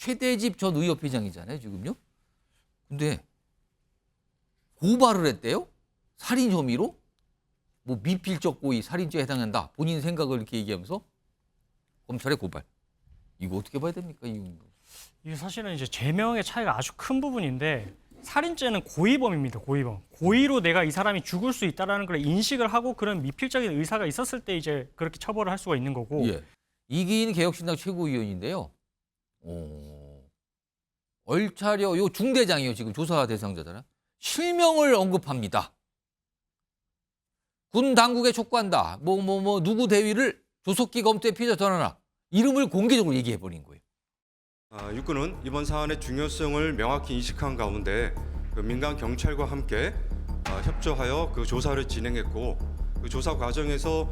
최대집 전 의협회장이잖아요, 지금요. 근데 고발을 했대요? 살인 혐의로? 뭐 미필적 고의, 살인죄에 해당한다. 본인 생각을 이렇게 얘기하면서 검찰에 고발. 이거 어떻게 봐야 됩니까? 이게 사실은 이제 죄명의 차이가 아주 큰 부분인데 살인죄는 고의범입니다. 고의범. 고의로 내가 이 사람이 죽을 수 있다라는 걸 인식을 하고 그런 미필적인 의사가 있었을 때 이제 그렇게 처벌을 할 수가 있는 거고. 예. 이기인 개혁신당 최고위원인데요. 얼차려 요 중대장이요. 지금 조사 대상자잖아요. 실명을 언급합니다. 군 당국에 촉구한다. 누구 대위를 조속히 검토해 피의자 전환하라. 이름을 공개적으로 얘기해 버린 거예요. 육군은 이번 사안의 중요성을 명확히 인식한 가운데 민간 경찰과 함께 협조하여 그 조사를 진행했고 그 조사 과정에서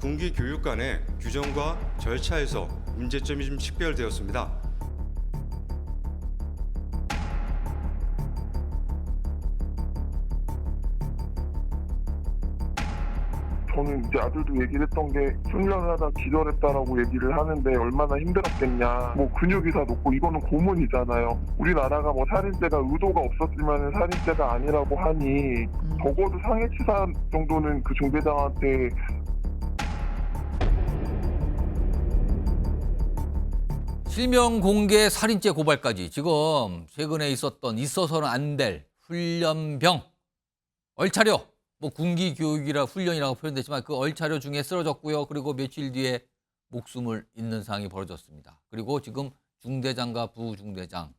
군기 교육 간의 규정과 절차에서 문제점이 좀 식별되었습니다. 저는 이제 아들도 얘기를 했던 게 훈련을 하다 기절했다라고 얘기를 하는데 얼마나 힘들었겠냐. 뭐 근육이 다 높고 이거는 고문이잖아요. 우리나라가 뭐 살인죄가 의도가 없었지만 살인죄가 아니라고 하니 적어도 상해치사 정도는 그 중대장한테 실명 공개 살인죄 고발까지 지금 최근에 있어서는 안 될 훈련병 얼차려 뭐 군기 교육이라 훈련이라고 표현됐지만 그 얼차려 중에 쓰러졌고요. 그리고 며칠 뒤에 목숨을 잃는 상황이 벌어졌습니다. 그리고 지금 중대장과 부중대장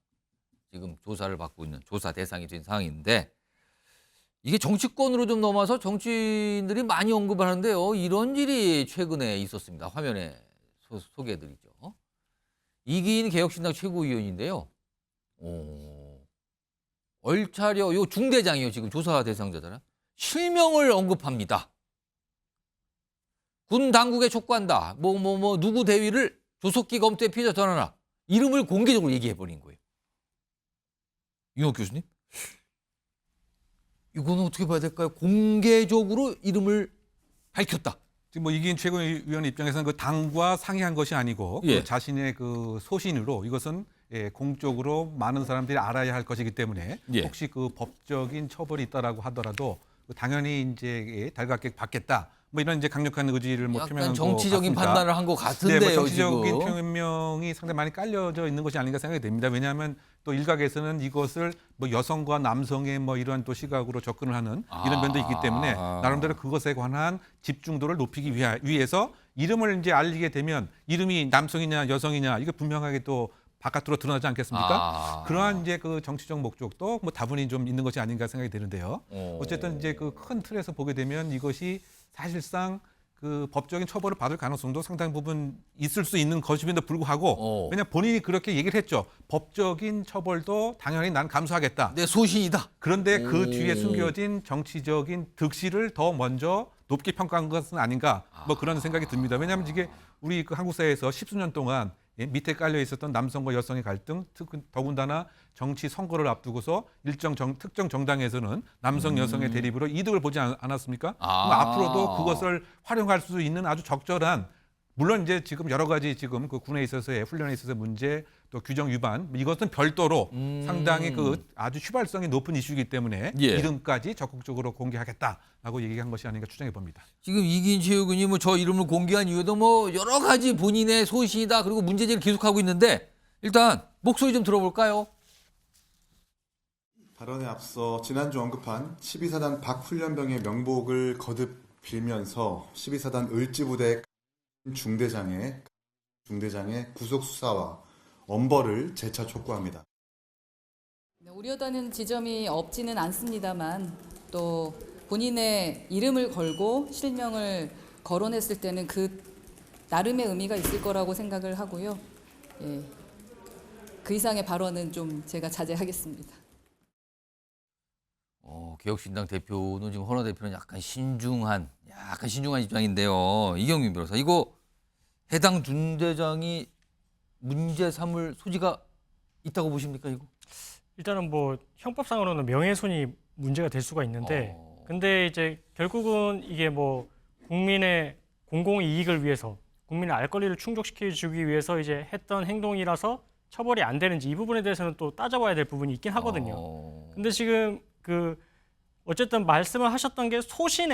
지금 조사를 받고 있는 조사 대상이 된 상황인데 이게 정치권으로 좀 넘어서 정치인들이 많이 언급을 하는데요. 이런 일이 최근에 있었습니다. 화면에 소개해드리죠. 이기인 개혁신당 최고위원인데요. 얼차려 요 중대장이요. 지금 조사 대상자잖아요. 실명을 언급합니다. 군 당국에 촉구한다. 누구 대위를 조속히 검토해 피의자 전환하라. 이름을 공개적으로 얘기해 버린 거예요. 윤옥 교수님, 이거는 어떻게 봐야 될까요? 공개적으로 이름을 밝혔다. 지금 뭐 이기인 최고위원 입장에서는 그 당과 상의한 것이 아니고 예. 그 자신의 그 소신으로 이것은 공적으로 많은 사람들이 알아야 할 것이기 때문에 예. 혹시 그 법적인 처벌이 있다라고 하더라도 당연히 이제 달갑게 받겠다. 뭐 이런 이제 강력한 의지를 뭐 표명한 약간 것 정치적인 같습니다. 판단을 한 것 네, 같은데요. 뭐 정치적인 지금. 표명이 상당히 많이 깔려져 있는 것이 아닌가 생각이 됩니다. 왜냐하면 또 일각에서는 이것을 뭐 여성과 남성의 뭐 이러한 또 시각으로 접근을 하는 이런 면도 있기 때문에 나름대로 그것에 관한 집중도를 높이기 위해서 이름을 이제 알리게 되면 이름이 남성이냐 여성이냐 이거 분명하게 또 바깥으로 드러나지 않겠습니까? 그러한 이제 그 정치적 목적도 뭐 다분히 좀 있는 것이 아닌가 생각이 드는데요. 어쨌든 이제 그 큰 틀에서 보게 되면 이것이 사실상 그 법적인 처벌을 받을 가능성도 상당 부분 있을 수 있는 것임에도 불구하고 왜냐하면 본인이 그렇게 얘기를 했죠. 법적인 처벌도 당연히 난 감수하겠다. 내 소신이다. 그런데 그 뒤에 숨겨진 정치적인 득실을 더 먼저 높게 평가한 것은 아닌가 뭐 그런 생각이 듭니다. 왜냐하면 이게 우리 그 한국 사회에서 십수년 동안 밑에 깔려 있었던 남성과 여성의 갈등, 더군다나 정치 선거를 앞두고서 특정 정당에서는 남성 여성의 대립으로 이득을 보지 않았습니까? 그럼 앞으로도 그것을 활용할 수 있는 아주 적절한 물론 이제 지금 여러 가지 지금 그 군에 있어서의 훈련에 있어서의 문제 또 규정 위반 이것은 별도로 상당히 그 아주 휘발성이 높은 이슈이기 때문에 예. 이름까지 적극적으로 공개하겠다라고 얘기한 것이 아닌가 추정해 봅니다. 지금 이기인 최고위원이 뭐 저 이름을 공개한 이유도 뭐 여러 가지 본인의 소신이다. 그리고 문제제기를 계속하고 있는데 일단 목소리 좀 들어볼까요? 발언에 앞서 지난주 언급한 12사단 박훈련병의 명복을 거듭 빌면서 12사단 을지부대 중대장의 구속 수사와 엄벌을 재차 촉구합니다. 우려되는 지점이 없지는 않습니다만 또 본인의 이름을 걸고 실명을 거론했을 때는 그 나름의 의미가 있을 거라고 생각을 하고요. 예, 그 이상의 발언은 좀 제가 자제하겠습니다. 개혁신당 대표는 지금 헌화 대표는 약간 신중한 입장인데요. 이경윤 변호사, 이거 해당 중대장이 문제 삼을 소지가 있다고 보십니까, 이거? 일단은 뭐 형법상으로는 명예훼손이 문제가 될 수가 있는데 근데 이제 결국은 이게 뭐 국민의 공공이익을 위해서 국민의 알 권리를 충족시켜 주기 위해서 이제 했던 행동이라서 처벌이 안 되는지 이 부분에 대해서는 또 따져봐야 될 부분이 있긴 하거든요. 근데 지금 어쨌든 말씀을 하셨던 게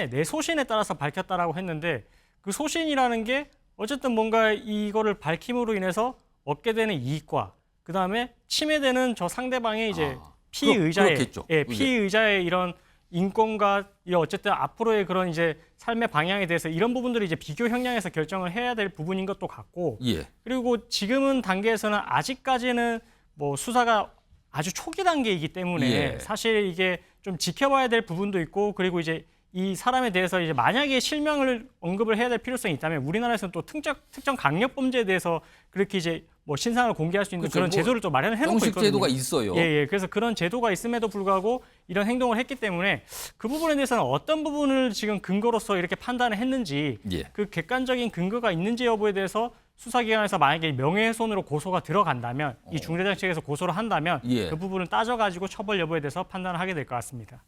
내 소신에 따라서 밝혔다라고 했는데 그 소신이라는 게 어쨌든 뭔가 이거를 밝힘으로 인해서 얻게 되는 이익과 그다음에 침해되는 저 상대방의 이제 피의자의 그렇겠죠. 피의자의 이런 인권과 어쨌든 앞으로의 그런 이제 삶의 방향에 대해서 이런 부분들이 이제 비교 형량에서 결정을 해야 될 부분인 것도 같고 예. 그리고 지금은 단계에서는 아직까지는 뭐 수사가 아주 초기 단계이기 때문에 예. 사실 이게 좀 지켜봐야 될 부분도 있고 그리고 이제 이 사람에 대해서 이제 만약에 실명을 언급을 해야 될 필요성이 있다면 우리나라에서는 또 특정 강력 범죄에 대해서 그렇게 이제 뭐 신상을 공개할 수 있는 그렇죠. 그런 뭐 제도를 또 마련해 놓고 형식 있거든요. 제도가 있어요. 예. 그래서 그런 제도가 있음에도 불구하고 이런 행동을 했기 때문에 그 부분에 대해서는 어떤 부분을 지금 근거로서 이렇게 판단을 했는지 예. 그 객관적인 근거가 있는지 여부에 대해서 수사기관에서 만약에 명예훼손으로 고소가 들어간다면 이 중대장 측에서 고소를 한다면 예. 그 부분을 따져가지고 처벌 여부에 대해서 판단을 하게 될 것 같습니다.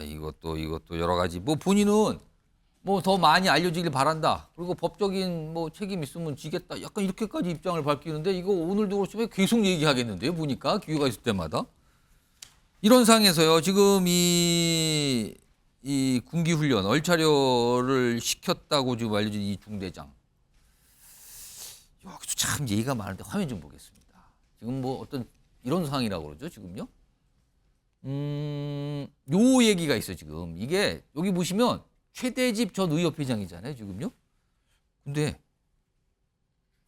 이것도 여러 가지. 뭐 본인은 뭐 더 많이 알려지길 바란다. 그리고 법적인 뭐 책임 있으면 지겠다. 약간 이렇게까지 입장을 밝히는데 이거 오늘도 그렇지만 계속 얘기하겠는데요. 보니까 기회가 있을 때마다. 이런 상황에서요. 지금 이 군기훈련 얼차려를 시켰다고 지금 알려진 이 중대장. 여기서 참 얘기가 많은데 화면 좀 보겠습니다. 지금 뭐 어떤 이런 상황이라고 그러죠. 지금요. 요 얘기가 있어요. 지금 이게 여기 보시면 최대집 전 의협회장이잖아요. 지금요. 근데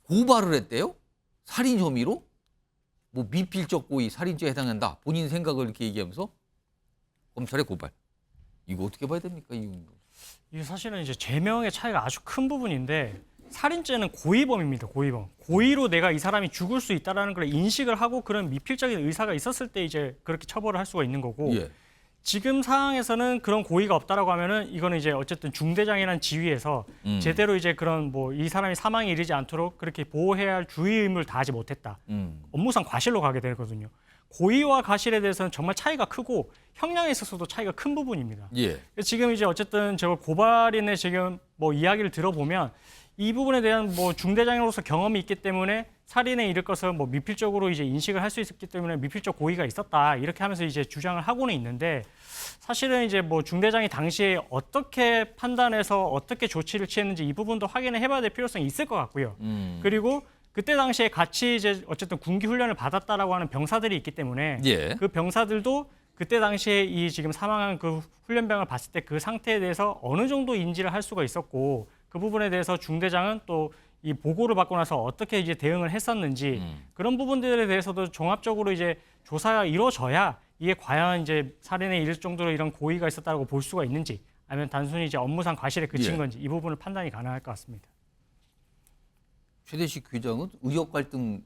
고발을 했대요. 살인 혐의로 뭐 미필적 고의 살인죄에 해당한다. 본인 생각을 이렇게 얘기하면서 검찰에 고발. 이거 어떻게 봐야 됩니까? 이게 사실은 이제 죄명의 차이가 아주 큰 부분인데 살인죄는 고의범입니다. 고의범. 고의로 내가 이 사람이 죽을 수 있다라는 걸 인식을 하고 그런 미필적인 의사가 있었을 때 이제 그렇게 처벌을 할 수가 있는 거고 예. 지금 상황에서는 그런 고의가 없다라고 하면은 이거는 이제 어쨌든 중대장이라는 지위에서 제대로 이제 그런 뭐 이 사람이 사망에 이르지 않도록 그렇게 보호해야 할 주의 의무를 다하지 못했다. 업무상 과실로 가게 되거든요. 고의와 과실에 대해서는 정말 차이가 크고 형량에 있어서도 차이가 큰 부분입니다. 예. 지금 이제 어쨌든 저 고발인의 지금 뭐 이야기를 들어보면 이 부분에 대한 뭐 중대장으로서 경험이 있기 때문에 살인에 이를 것을 뭐 미필적으로 이제 인식을 할 수 있었기 때문에 미필적 고의가 있었다 이렇게 하면서 이제 주장을 하고는 있는데 사실은 이제 뭐 중대장이 당시에 어떻게 판단해서 어떻게 조치를 취했는지 이 부분도 확인을 해봐야 될 필요성이 있을 것 같고요. 그리고 그때 당시에 같이 이제 어쨌든 군기 훈련을 받았다라고 하는 병사들이 있기 때문에 예. 그 병사들도 그때 당시에 이 지금 사망한 그 훈련병을 봤을 때 그 상태에 대해서 어느 정도 인지를 할 수가 있었고 그 부분에 대해서 중대장은 또 이 보고를 받고 나서 어떻게 이제 대응을 했었는지 그런 부분들에 대해서도 종합적으로 이제 조사가 이루어져야 이게 과연 이제 살인에 이를 정도로 이런 고의가 있었다고 볼 수가 있는지 아니면 단순히 이제 업무상 과실에 그친 예. 건지 이 부분을 판단이 가능할 것 같습니다. 최대식 회장은 의협 갈등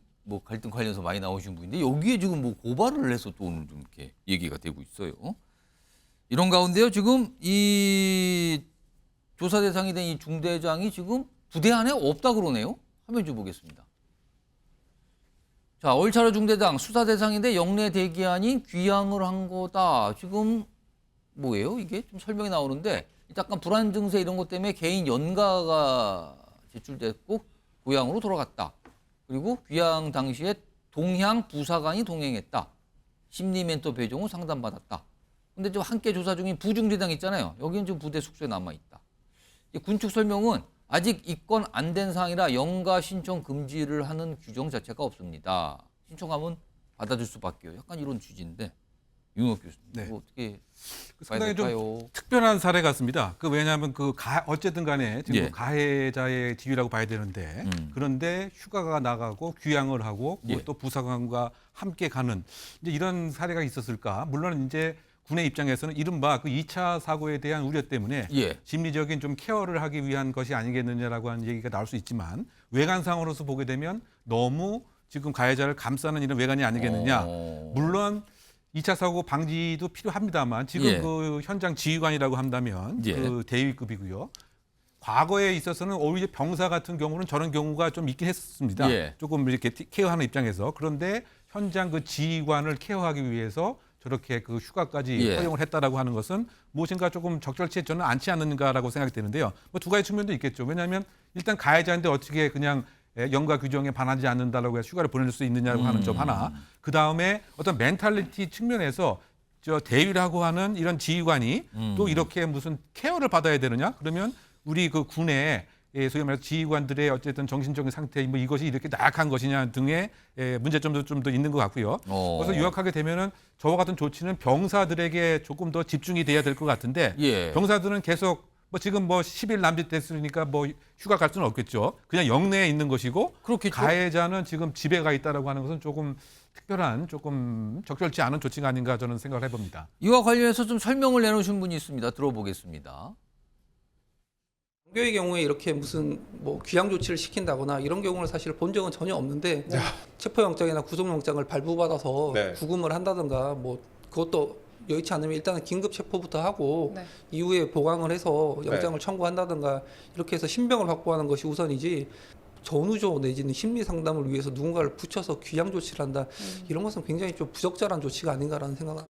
관련해서 많이 나오신 분인데 여기에 지금 뭐 고발을 해서 또 오늘 좀 이렇게 얘기가 되고 있어요. 이런 가운데요. 지금 이 조사 대상이 된 이 중대장이 지금 부대 안에 없다 그러네요. 화면 좀 보겠습니다. 자, 얼차려 중대장 수사 대상인데 영내 대기한인 귀향을 한 거다. 지금 뭐예요? 이게 좀 설명이 나오는데 약간 불안 증세 이런 것 때문에 개인 연가가 제출됐고 고향으로 돌아갔다. 그리고 귀향 당시에 동향 부사관이 동행했다. 심리 멘토 배정 후 상담받았다. 근데 좀 함께 조사 중인 부중대장 있잖아요. 여기는 지금 부대 숙소에 남아 있다. 군축 설명은 아직 입건 안 된 사항이라 연가 신청 금지를 하는 규정 자체가 없습니다. 신청하면 받아줄 수밖에요. 약간 이런 취지인데 윤옥 교수님, 네. 이거 어떻게 상당히 봐야 좀 될까요? 특별한 사례 같습니다. 왜냐하면 어쨌든 간에 지금 예. 가해자의 지위라고 봐야 되는데 그런데 휴가가 나가고 귀향을 하고 예. 또 부사관과 함께 가는 이제 이런 사례가 있었을까? 물론 이제 군의 입장에서는 이른바 그 2차 사고에 대한 우려 때문에 예. 심리적인 좀 케어를 하기 위한 것이 아니겠느냐라고 하는 얘기가 나올 수 있지만 외관상으로서 보게 되면 너무 지금 가해자를 감싸는 이런 외관이 아니겠느냐. 물론 2차 사고 방지도 필요합니다만 지금 예. 그 현장 지휘관이라고 한다면 예. 그 대위급이고요. 과거에 있어서는 오히려 병사 같은 경우는 저런 경우가 좀 있긴 했습니다. 예. 조금 이렇게 케어하는 입장에서. 그런데 현장 그 지휘관을 케어하기 위해서 저렇게 그 휴가까지 예. 허용을 했다라고 하는 것은 무엇인가 조금 적절치 저는 않지 않는가라고 생각이 되는데요. 뭐 두 가지 측면도 있겠죠. 왜냐하면 일단 가해자인데 어떻게 그냥 영가 규정에 반하지 않는다라고 해서 휴가를 보낼 수 있느냐고 하는 점 하나. 그 다음에 어떤 멘탈리티 측면에서 저 대위라고 하는 이런 지휘관이 또 이렇게 무슨 케어를 받아야 되느냐? 그러면 우리 그 군에 소위 말해서 지휘관들의 어쨌든 정신적인 상태 뭐 이것이 이렇게 나약한 것이냐 등의 문제점도 좀 더 있는 것 같고요. 그래서 요약하게 되면은 저와 같은 조치는 병사들에게 조금 더 집중이 돼야 될 것 같은데 예. 병사들은 계속 뭐 지금 뭐 10일 남짓됐으니까 뭐 휴가 갈 수는 없겠죠. 그냥 영내에 있는 것이고 그렇겠죠. 가해자는 지금 집에 가 있다라고 하는 것은 조금 특별한 조금 적절치 않은 조치가 아닌가 저는 생각을 해봅니다. 이와 관련해서 좀 설명을 내놓으신 분이 있습니다. 들어보겠습니다. 장교의 경우에 이렇게 무슨 뭐 귀양 조치를 시킨다거나 이런 경우는 사실 본 적은 전혀 없는데 뭐 체포영장이나 구속영장을 발부받아서 구금을 한다든가 뭐 그것도 여의치 않으면 일단은 긴급 체포부터 하고 네. 이후에 보강을 해서 영장을 청구한다든가 이렇게 해서 신병을 확보하는 것이 우선이지 전우조 내지는 심리 상담을 위해서 누군가를 붙여서 귀양 조치를 한다 이런 것은 굉장히 좀 부적절한 조치가 아닌가라는 생각을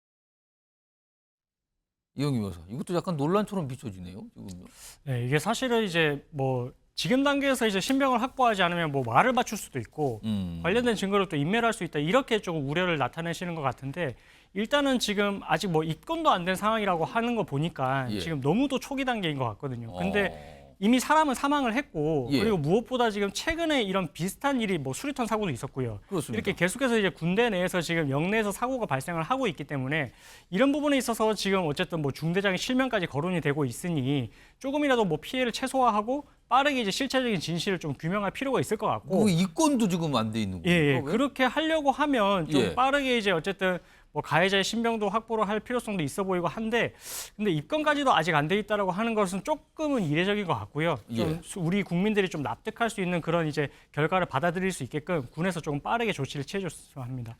이영희 변호사, 이것도 약간 논란처럼 비춰지네요. 지금요. 네, 이게 사실은 이제 뭐 지금 단계에서 이제 신병을 확보하지 않으면 뭐 말을 맞출 수도 있고 관련된 증거를 또 인멸할 수 있다 이렇게 조금 우려를 나타내시는 것 같은데 일단은 지금 아직 뭐 입건도 안 된 상황이라고 하는 거 보니까 예. 지금 너무도 초기 단계인 것 같거든요. 근데 이미 사람은 사망을 했고 예. 그리고 무엇보다 지금 최근에 이런 비슷한 일이 뭐 수류탄 사고도 있었고요. 그렇습니다. 이렇게 계속해서 이제 군대 내에서 지금 영내에서 사고가 발생을 하고 있기 때문에 이런 부분에 있어서 지금 어쨌든 뭐 중대장의 실명까지 거론이 되고 있으니 조금이라도 뭐 피해를 최소화하고 빠르게 이제 실체적인 진실을 좀 규명할 필요가 있을 것 같고. 그 이건도 지금 안 돼 있는 거예요. 예, 그렇게 하려고 하면 좀 예. 빠르게 이제 어쨌든 뭐 가해자의 신병도 확보를 할 필요성도 있어 보이고 한데 근데 입건까지도 아직 안 돼 있다라고 하는 것은 조금은 이례적인 것 같고요. 좀 우리 국민들이 좀 납득할 수 있는 그런 이제 결과를 받아들일 수 있게끔 군에서 조금 빠르게 조치를 취해줬으면 합니다.